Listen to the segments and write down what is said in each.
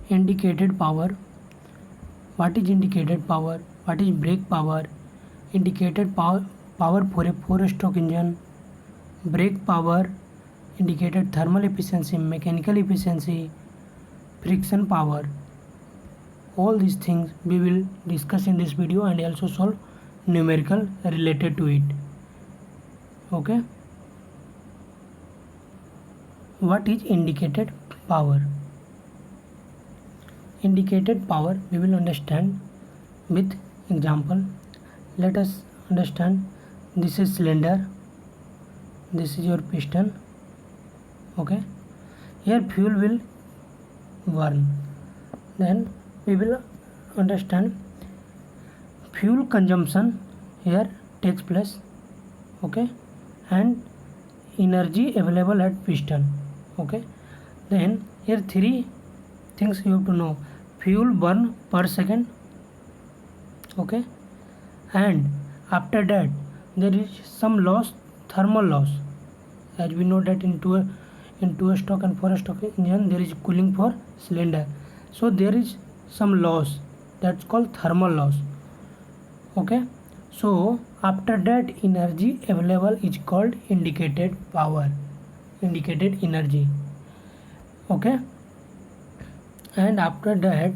indicated power. What is indicated power? What is brake power? Indicated power for a 4-stroke engine. Brake power, indicated thermal efficiency, mechanical efficiency, friction power. All these things we will discuss in this video and also solve numerical related to it. Okay. What is indicated power? Indicated power we will understand with example. Let us understand, this is cylinder, this is your piston. Okay, here fuel will burn. Then we will understand fuel consumption here takes place. Okay, and energy available at piston. Okay, then here 3 things you have to know: fuel burn per second. Okay, and after that there is some loss, thermal loss, as we know that in two-stroke and 4-stroke engine there is cooling for cylinder, so there is some loss, that's called thermal loss. Okay, so after that energy available is called indicated power, indicated energy. Okay, and after that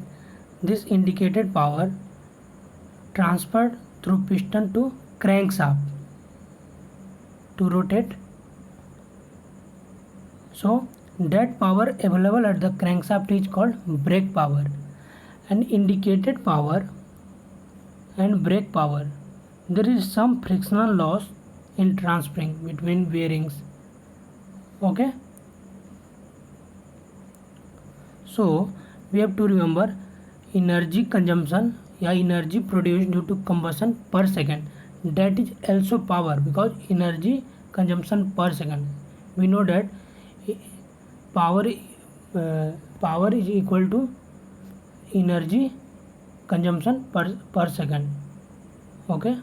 this indicated power transferred through piston to crankshaft to rotate. So that power available at the crankshaft is called brake power. And indicated power and brake power, there is some frictional loss in transferring between bearings. Okay, so we have to remember energy consumption, energy produced due to combustion per second, that is also power, because energy consumption per second, we know that power is equal to energy consumption per second. Okay,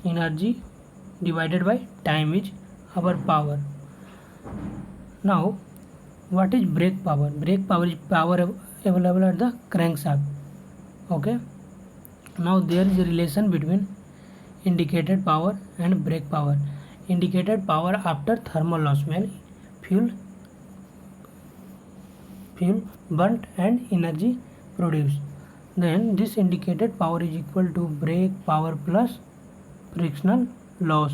energy divided by time is our power. Now what is brake power? Brake power is power available at the crankshaft. Okay, now there is a relation between indicated power and brake power. Indicated power after thermal loss, when fuel burnt and energy produced, then this indicated power is equal to brake power plus frictional loss.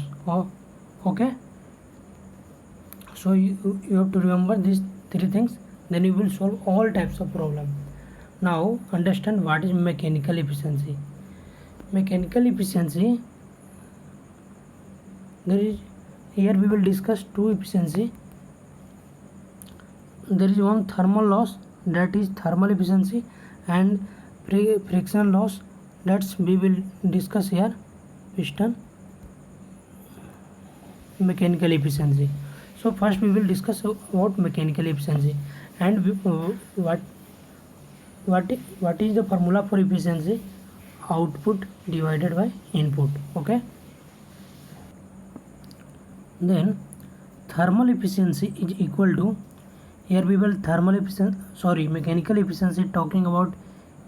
Okay, so you have to remember these 3 things, then you will solve all types of problem. Now understand what is mechanical efficiency. Mechanical efficiency, there is, here we will discuss 2 efficiency. There is one thermal loss, that is thermal efficiency, and friction loss, that's we will discuss here, piston mechanical efficiency. So first we will discuss about mechanical efficiency, and what is the formula for efficiency? Output divided by input. Okay, then thermal efficiency is equal to, here we will mechanical efficiency talking about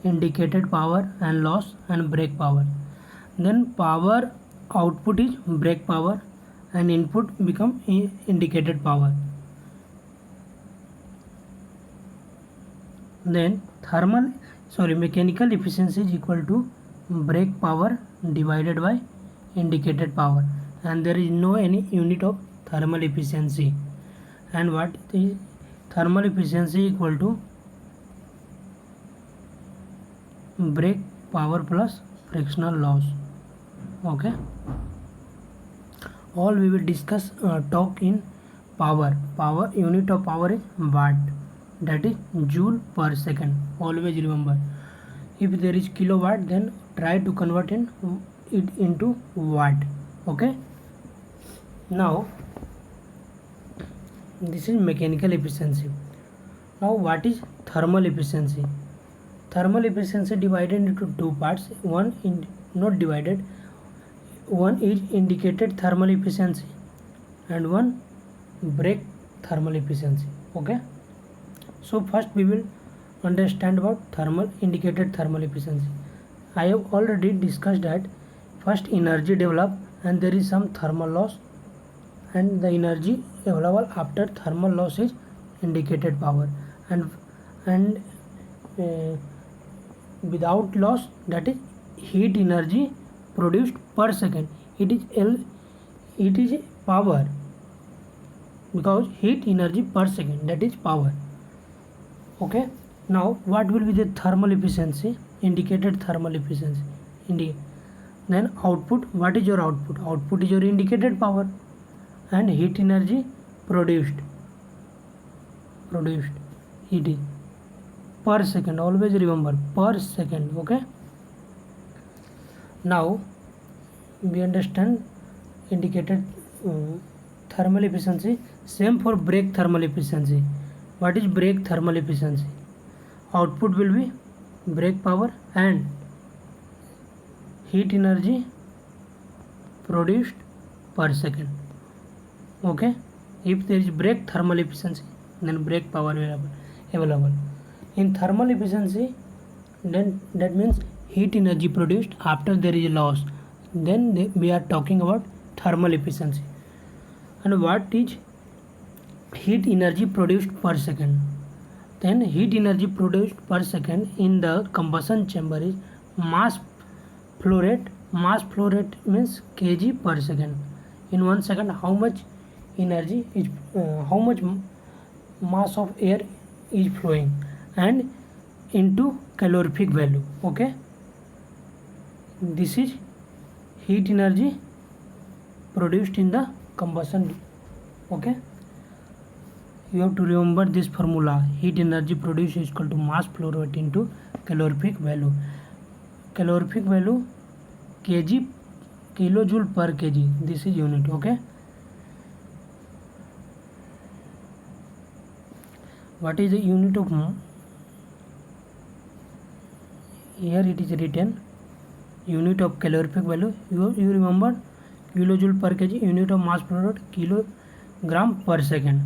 indicated power and loss and brake power. Then power output is brake power and input become indicated power. Then mechanical efficiency is equal to brake power divided by indicated power, and there is no any unit of thermal efficiency. And what is thermal efficiency equal to brake power plus frictional loss. Okay, all we will discuss talk in power. Unit of power is watt, that is joule per second. Always remember, if there is kilowatt, then try to convert it into watt. Okay, now this is mechanical efficiency. Now what is thermal efficiency? Thermal efficiency divided into 2 parts. One not divided, one is indicated thermal efficiency and one brake thermal efficiency. Okay, so first we will understand about thermal indicated thermal efficiency. I have already discussed that first energy develop and there is some thermal loss, and the energy available after thermal loss is indicated power, and without loss, that is heat energy produced per second. It is power, because heat energy per second, that is power. Okay, now what will be the thermal efficiency, indicated thermal efficiency? Then output, what is your output? Output is your indicated power, and heat energy produced it is per second, always remember per second. Okay, now we understand indicated thermal efficiency. Same for break thermal efficiency. What is break thermal efficiency? Output will be break power and heat energy produced per second. Okay, if there is break thermal efficiency, then break power available. In thermal efficiency, then that means heat energy produced after there is loss, then we are talking about thermal efficiency. And what is heat energy produced per second? Then heat energy produced per second in the combustion chamber is mass flow rate. Mass flow rate means kg per second. In 1 second, how much energy is how much mass of air is flowing, and into calorific value. Okay, this is heat energy produced in the combustion. Okay, you have to remember this formula: heat energy produced is equal to mass flow rate into calorific value. Calorific value kg, kilojoule per kg, this is unit. Okay, what is the unit of here? It is written unit of calorific value. You remember kilojoule per kg, unit of mass flow rate kilogram per second.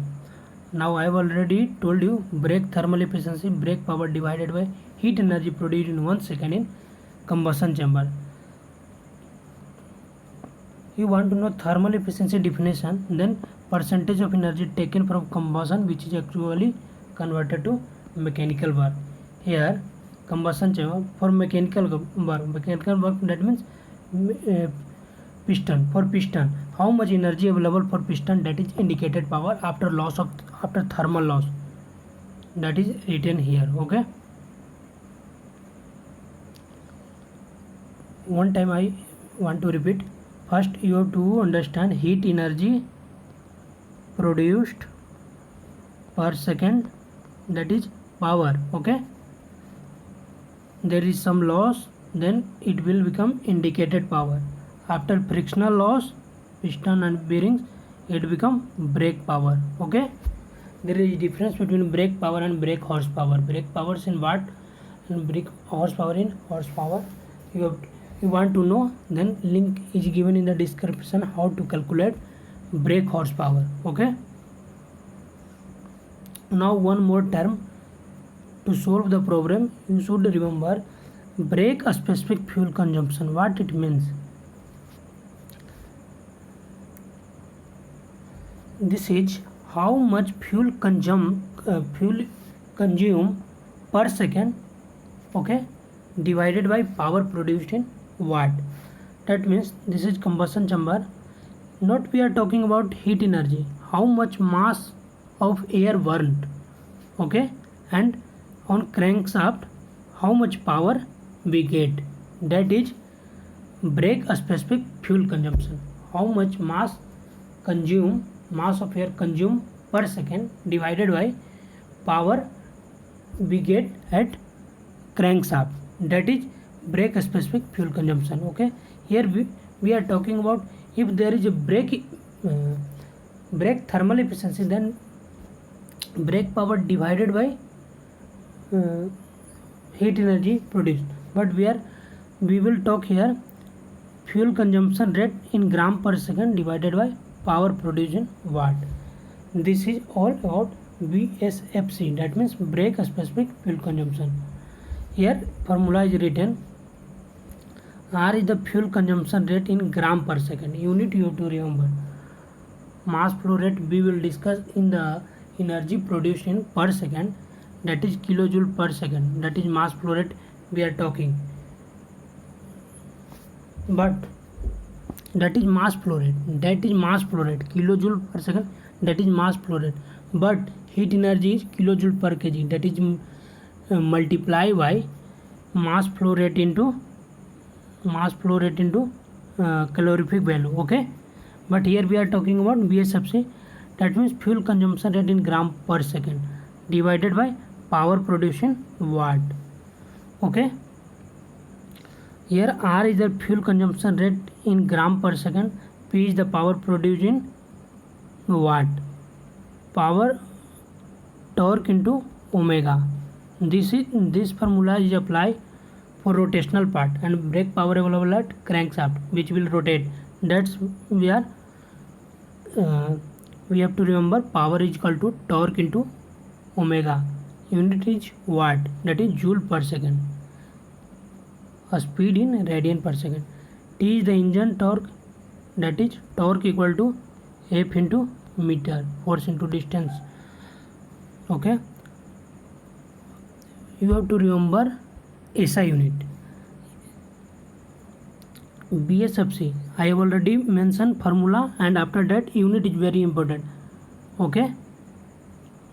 Now I have already told you break thermal efficiency, break power divided by heat energy produced in 1 second in combustion chamber. You want to know thermal efficiency definition, then percentage of energy taken from combustion which is actually converted to mechanical work. Here combustion chamber for mechanical work, that means piston. For piston, how much energy available for piston, that is indicated power after thermal loss, that is written here. Okay, one time I want to repeat. First you have to understand heat energy produced per second, that is power. Okay, there is some loss, then it will become indicated power. After frictional loss, piston and bearings, it become brake power. Okay, there is difference between brake power and brake horsepower. Brake power is in watt and brake horsepower in horsepower. You want to know, then link is given in the description how to calculate brake horsepower. Okay, now one more term to solve the problem. You should remember brake specific fuel consumption. What it means? This is how much fuel consume per second. Okay, divided by power produced in watt. That means this is combustion chamber. Not we are talking about heat energy, how much mass of air burned. Okay, and on crankshaft how much power we get, that is brake specific fuel consumption. How much mass of air consumed per second divided by power we get at crankshaft, that is brake specific fuel consumption. Okay, here we are talking about if there is a brake thermal efficiency, then brake power divided by heat energy produced. But we will talk here fuel consumption rate in gram per second divided by power produced in watt. This is all about BSFC, that means brake specific fuel consumption. Here formula is written. R is the fuel consumption rate in gram per second. Unit you have to remember. Mass flow rate we will discuss in the energy produced in per second, that is kilojoule per second. That is mass flow rate we are talking. But that is mass flow rate. That is mass flow rate. Kilojoule per second. That is mass flow rate. But heat energy is kilojoule per kg. That is multiply by mass flow rate into calorific value. Okay. But here we are talking about BSFC. That means fuel consumption rate in gram per second divided by power produced in watt. Okay. Here R is the fuel consumption rate in gram per second. P is the power produced in watt. Power torque into omega. This formula is applied for rotational part, and brake power available at crankshaft, which will rotate. That's we have to remember power is equal to torque into omega. Unit is watt, that is joule per second. A speed in radian per second. T is the engine torque, that is torque equal to F into meter, force into distance. Okay. You have to remember SI unit. BSFC, I have already mentioned formula, and after that unit is very important. Okay.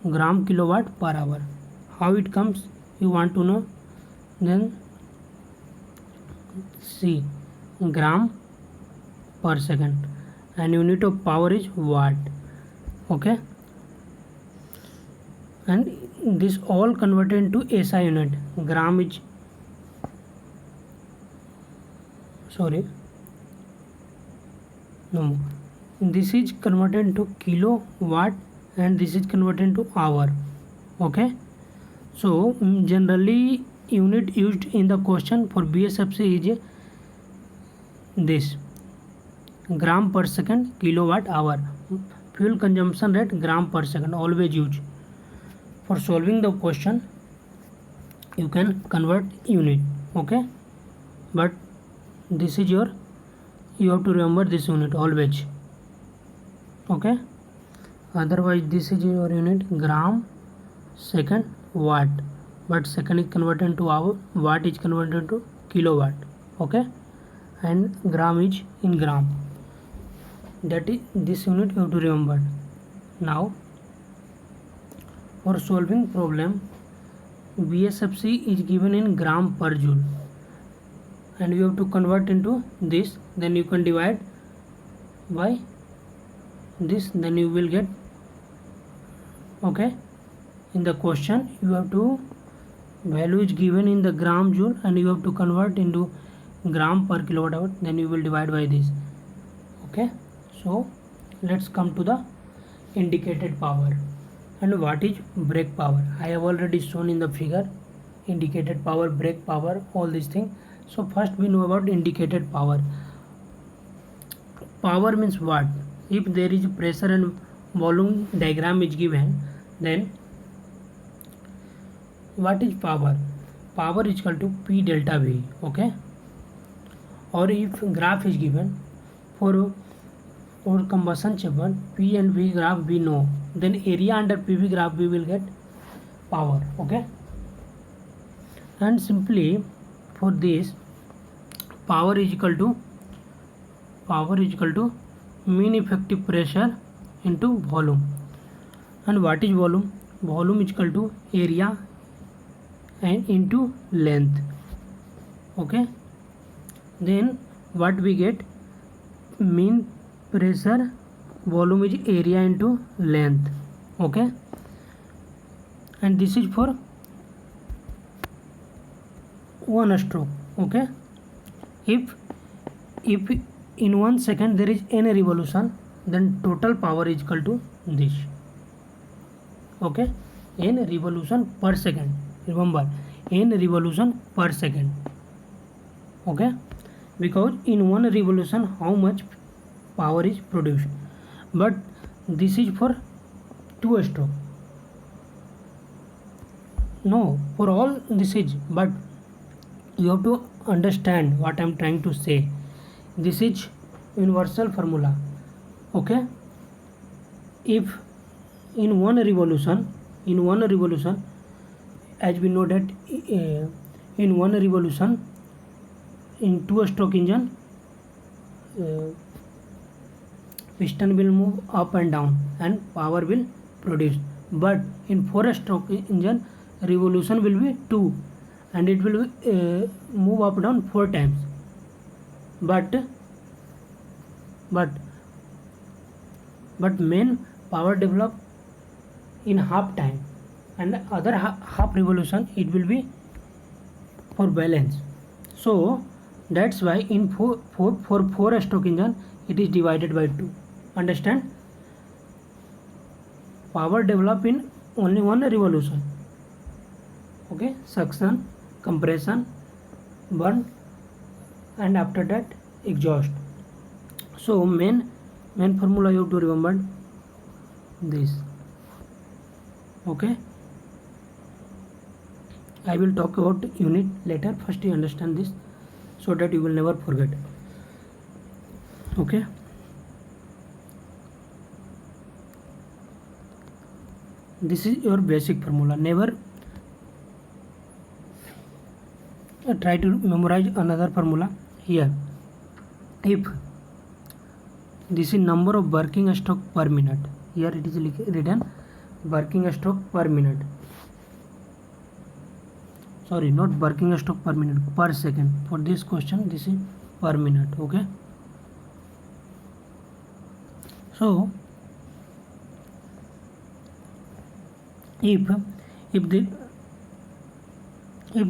Gram kilowatt per hour. How it comes you want to know? Then see, gram per second, and unit of power is watt. Okay. And this all converted into SI unit. Gram is this is converted into kilowatt, and this is converted into hour. Okay. So generally unit used in the question for BSFC is this, gram per second, kilowatt hour. Fuel consumption rate gram per second, always use. For solving the question you can convert unit. Okay. But this is you have to remember this unit always. Okay. Otherwise this is your unit, gram second watt, but second is converted into hour, watt is converted into kilowatt. Okay. And gram is in gram. That is this unit you have to remember. Now for solving problem, BSFC is given in gram per joule, and you have to convert into this. Then you can divide by this, then you will get. Okay. In the question you have to, value is given in the gram joule, and you have to convert into gram per kilowatt hour, then you will divide by this. Okay. So let's come to the indicated power. And what is brake power? I have already shown in the figure indicated power, brake power, all these things. So first we know about indicated power. Power means what? If there is pressure and volume diagram is given, then what is power? Power is equal to P delta V. Okay. Or if graph is given for combustion chamber, P and V graph we know, then area under PV graph we will get power. Okay. And simply for this, power is equal to mean effective pressure into volume. And what is volume? Volume is equal to area and into length. Okay. Then what we get? Mean pressure, volume is area into length. Okay. And this is for one stroke. Okay. If in 1 second there is n revolution, then total power is equal to this. Okay. N revolution per second. Remember, n revolution per second. Okay. Because in one revolution how much power is produced. But this is for 2 stroke. no, for all this is, but you have to understand what I'm trying to say. This is universal formula. Okay, if in one revolution, as we know that in one revolution in two stroke engine, uh, piston will move up and down and power will produce, but in four stroke engine revolution will be 2 and it will move up down 4 times, but but main power develop in half time, and other half revolution it will be for balance. So that's why in four stroke engine it is divided by 2. Understand? Power develop in only one revolution. Okay, suction, compression, burn, and after that exhaust. So main formula you have to remember this. Okay, I will talk about unit later. First you understand this so that you will never forget. Okay, this is your basic formula. Never try to memorize another formula here. If this is number of working stroke per minute, here it is written working stroke per minute, sorry, not working stroke per minute, per second. For this question this is per minute. Okay, so if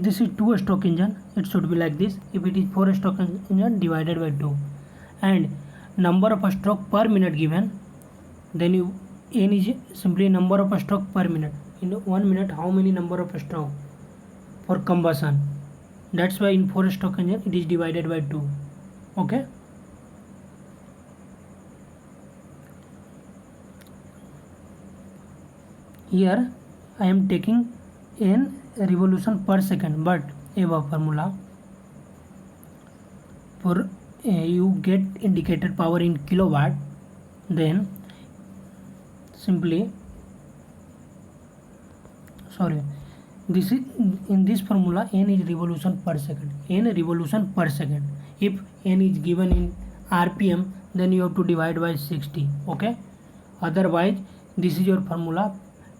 this is two stroke engine, it should be like this. If it is four stroke engine, divided by 2, and number of stroke per minute given, then you n is simply number of stroke per minute. In 1 minute how many number of stroke for combustion, that's why in four stroke engine it is divided by 2. Okay, here I am taking n revolution per second, but above formula for you get indicated power in kilowatt, then simply, sorry, this is in this formula n is revolution per second, if n is given in rpm, then you have to divide by 60. Okay, otherwise this is your formula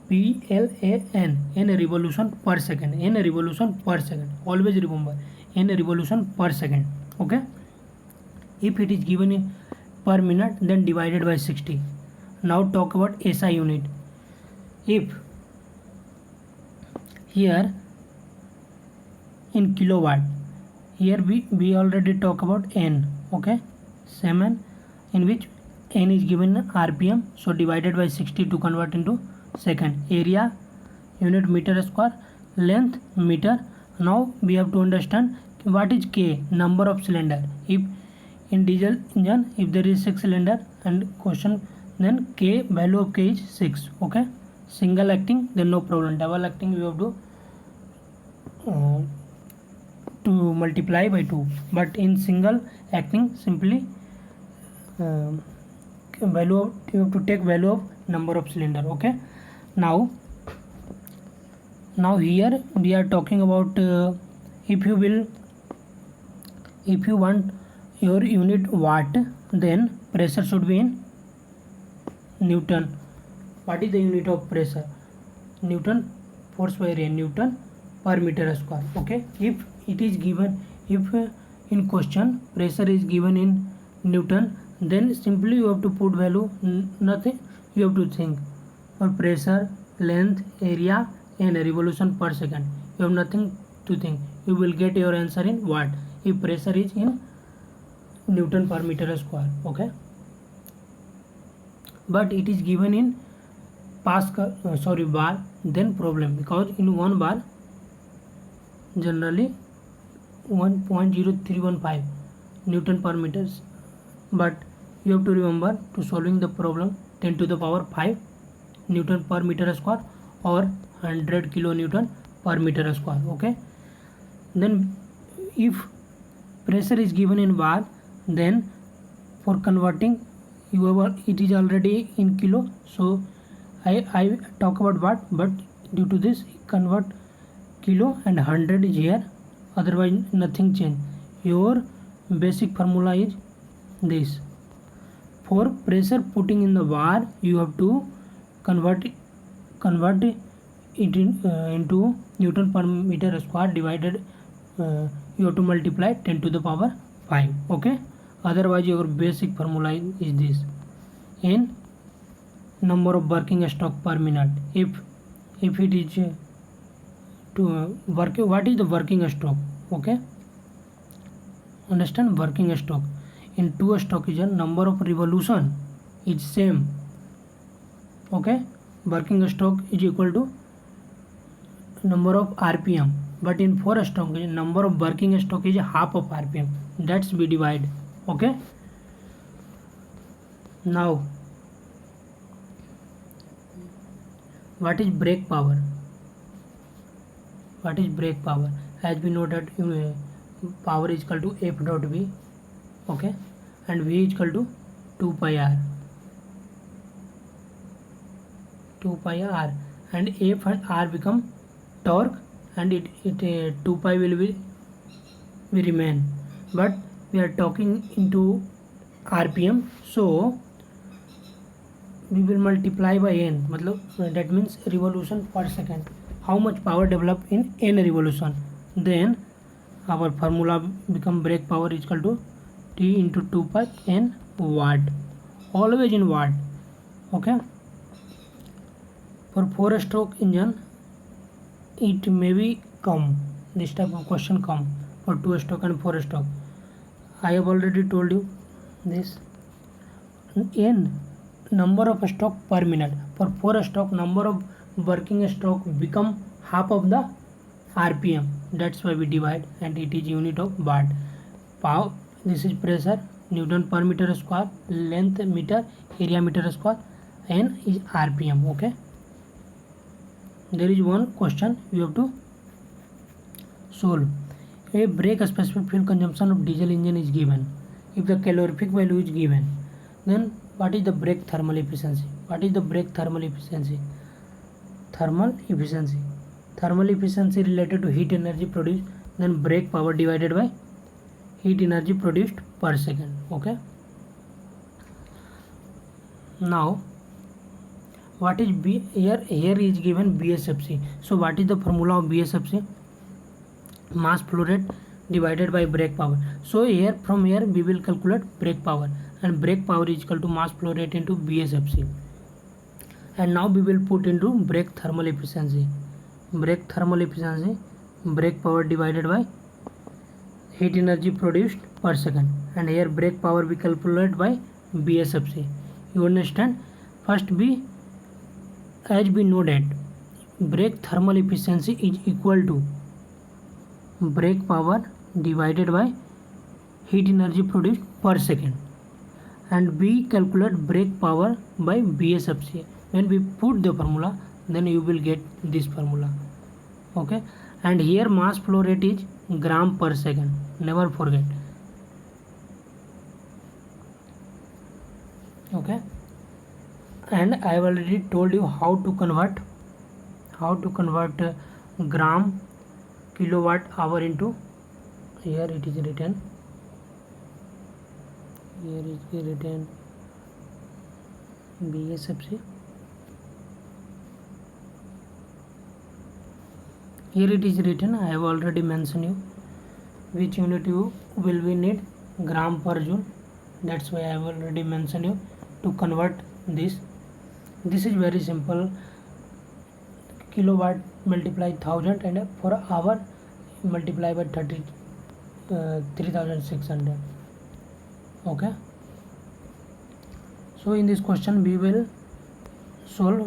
PLAN, n revolution per second, always remember n revolution per second. Okay, if it is given in per minute, then divided by 60. Now talk about SI unit. If here in kilowatt, here we already talk about n. Okay, 7, in which n is given in rpm, so divided by 60 to convert into second. Area unit meter square, length meter. Now we have to understand what is K, number of cylinder. If in diesel engine, if there is 6 cylinder and question, then K, value of K is 6. Okay, single acting, then no problem. Double acting you have to multiply by 2, but in single acting simply value of, you have to take value of number of cylinder. Okay, now here we are talking about if you want your unit watt, then pressure should be in Newton. What is the unit of pressure? Newton, force by area, Newton per meter square. Okay, if it is given, if in question pressure is given in Newton, then simply you have to put value, nothing you have to think. For pressure, length, area and revolution per second, you have nothing to think. You will get your answer in watt if pressure is in Newton per meter square. Okay, but it is given in Pascal, bar, then problem, because in 1 bar generally 1.0315 Newton per meters, but you have to remember to solving the problem 10 to the power 5 Newton per meter square or 100 kilonewton per meter square. Okay, then if pressure is given in bar, then for converting it is already in kilo, so I talk about watt, but due to this convert kilo and 100 is here, otherwise nothing change. Your basic formula is this: for pressure putting in the bar, you have to convert it into Newton per meter square divided, you have to multiply 10 to the power 5. Okay, otherwise your basic formula is this: in number of working stroke per minute. If it is to work, what is the working stroke? Okay, understand, working stroke in two stroke is a number of revolution is same. Okay, working stroke is equal to number of rpm, but in four stroke number of working stroke is half of rpm, that's we divide. Okay, now what is brake power? What is brake power? As we know that power is equal to F dot V. Okay, and V is equal to 2 pi r. 2 pi r, and F and R become torque, and it 2 pi will be remain, but we are talking into rpm, so we will multiply by n, matlab that means revolution per second, how much power developed in n revolution, then our formula become brake power is equal to T into 2 pi n watt, always in watt. Okay, for 4 stroke engine it may be come, this type of question come for 2 stroke and 4 stroke. I have already told you this, n number of stroke per minute. For 4 stroke number of working stroke become half of the rpm, that's why we divide, and it is unit of watt. Power, this is pressure, Newton per meter square, length meter, area meter square, n is rpm. Okay, there is one question you have to solve. A brake specific fuel consumption of diesel engine is given. If the calorific value is given, then what is the brake thermal efficiency? What is the brake thermal efficiency? Thermal efficiency. Thermal efficiency related to heat energy produced, then brake power divided by heat energy produced per second. Okay. Now, what is B? Here is given BSFC. So what is the formula of BSFC? Mass flow rate divided by brake power. So here, from here we will calculate brake power, and brake power is equal to mass flow rate into BSFC. And now we will put into brake thermal efficiency. Brake thermal efficiency, brake power divided by heat energy produced per second, and here brake power we calculate by BSFC. You understand? First we, as we know that brake thermal efficiency is equal to brake power divided by heat energy produced per second, and we calculate brake power by BSFC. When we put the formula, then you will get this formula. Okay, and here mass flow rate is gram per second, never forget. Okay, and I have already told you how to convert gram kilowatt hour into, here it is written, BSFC. Here it is written, I have already mentioned you which unit you will be need, gram per joule, that's why I have already mentioned you to convert this. This is very simple, kilowatt multiply 1000 and for hour multiply by 3600. Okay, so in this question we will solve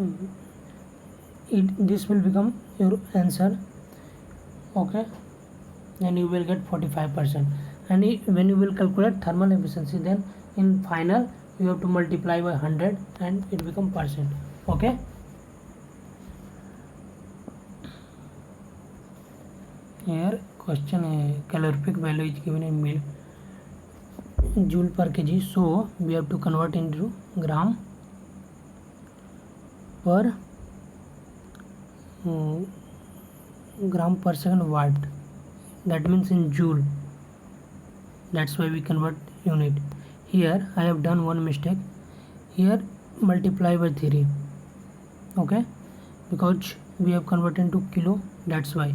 it, this will become your answer. Okay, then you will get 45%, and when you will calculate thermal efficiency, then in final you have to multiply by 100 and it become percent. Okay, here question calorific value is given in joule per kg, so we have to convert into gram per second watt, that means in joule, that's why we convert unit. Here I have done one mistake, here multiply by 3, okay, because we have converted into kilo, that's why.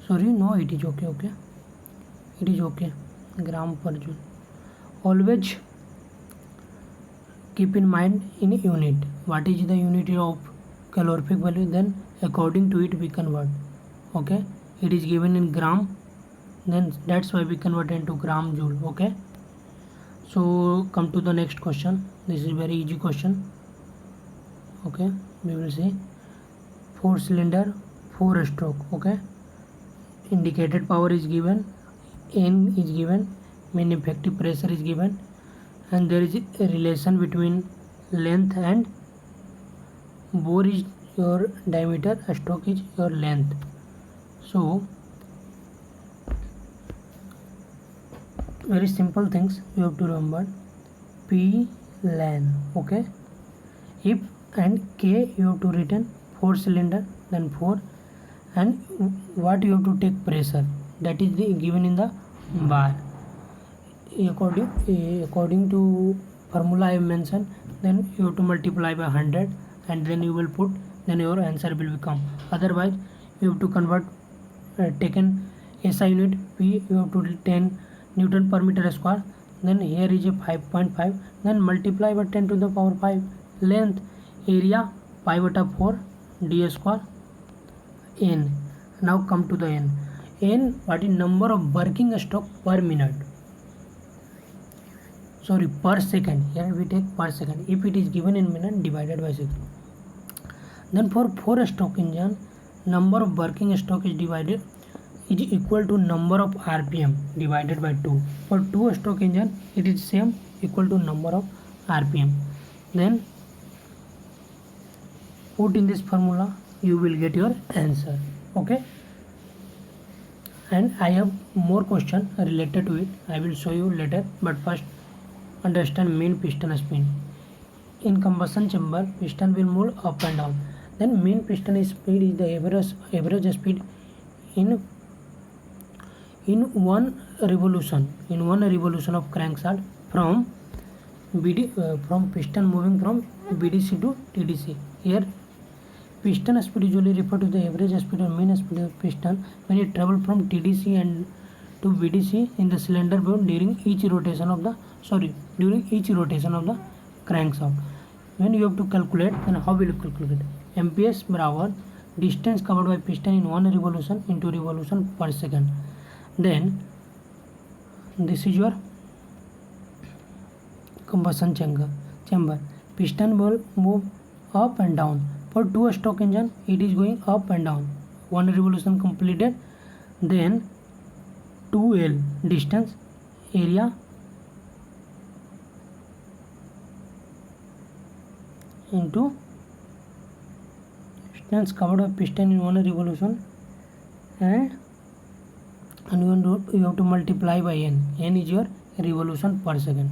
Sorry, no, it is okay, it is okay. Gram per joule, always keep in mind in unit, what is the unit of calorific value, then according to it we convert, okay. It is given in gram, then that's why we convert into gram joule, okay. So come to the next question. This is very easy question, okay. We will see 4 cylinder 4 stroke, okay. Indicated power is given, N is given, mean effective pressure is given, and there is a relation between length and bore is your diameter, stroke is your length. So very simple things you have to remember. P length, okay. If and K you have to written 4 cylinder, then 4, and what you have to take pressure, that is given in the bar. According to formula I have mentioned, then you have to multiply by 100 and then you will put, then your answer will become. Otherwise you have to convert taken SI unit P, you have to 10 Newton per meter square, then here is a 5.5, then multiply by 10 to the power 5. Length, area pi/4 d square n. Now come to the n. N, what is number of working stroke per minute, sorry, per second. Here we take per second. If it is given in minute, divided by 6. Then for 4 stroke engine, number of working stroke is equal to number of RPM divided by 2. For 2 stroke engine, it is same, equal to number of RPM. Then put in this formula, you will get your answer, okay. And I have more question related to it, I will show you later, but first understand mean piston speed. In combustion chamber, piston will move up and down, then mean piston speed is the average speed in one revolution of crankshaft from piston moving from BDC to TDC. Here piston speed usually refer to the average speed or mean speed of piston when it travel from TDC and to BDC in the cylinder bone during each rotation of the crankshaft. When you have to calculate, then how will you calculate? MPS बराबर distance covered by piston in one revolution into revolution per second. Then this is your combustion chamber. Piston will move up and down. For 2 stroke engine, it is going up and down. One revolution completed, then 2L distance, area into distance covered by piston in one revolution, and you have to multiply by n. N is your revolution per second.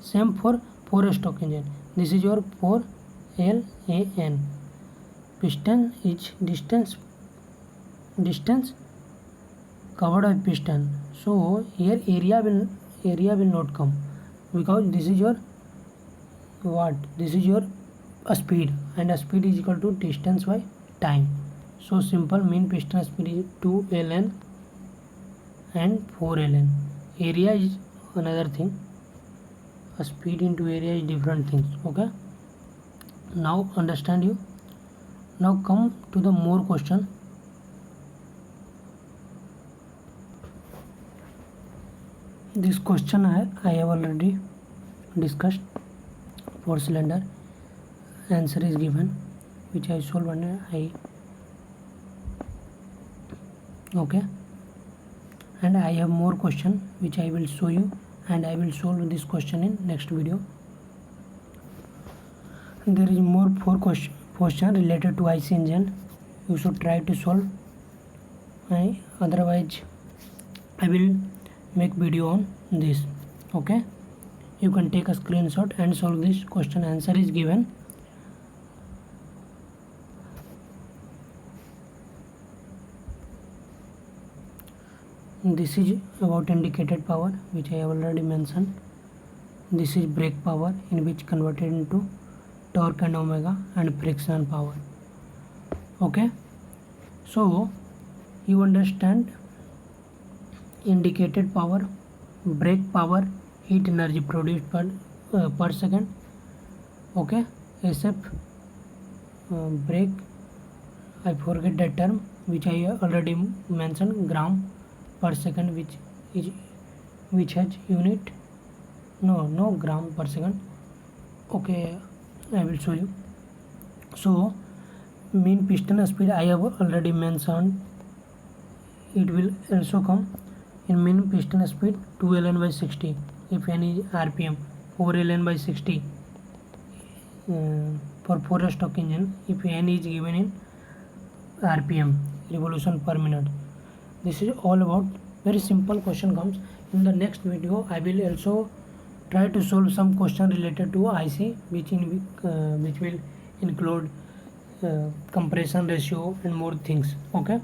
Same for 4 stroke engine. This is your 4LAN. Piston is distance covered by piston. So here area will not come, because this is your what? This is your speed, and a speed is equal to distance by time. So simple, mean piston speed is 2ln and 4ln. Area is another thing. A speed into area is different things. Okay. Now understand you. Now come to the more question. This question I have already discussed. For cylinder, answer is given, which I solved under okay. And I have more question which I will show you, and I will solve this question in next video. There is more 4 question related to IC engine. You should try to solve otherwise I will make video on this. Okay, you can take a screenshot and solve this question. Answer is given. This is about indicated power, which I have already mentioned. This is brake power, in which converted into torque and omega, and friction power. Okay, so you understand indicated power, brake power, heat energy produced per second. Okay, SF brake, I forget that term, which I already mentioned, gram per second, which has unit, no gram per second. Okay, I will show you. So mean piston speed I have already mentioned. It will also come in mean piston speed 2 ln by 60 if n is rpm, 4 ln by 60 for 4-stroke engine if n is given in rpm, revolution per minute. This is all about. Very simple question comes. In the next video I will also try to solve some question related to IC, which will include compression ratio and more things. Okay.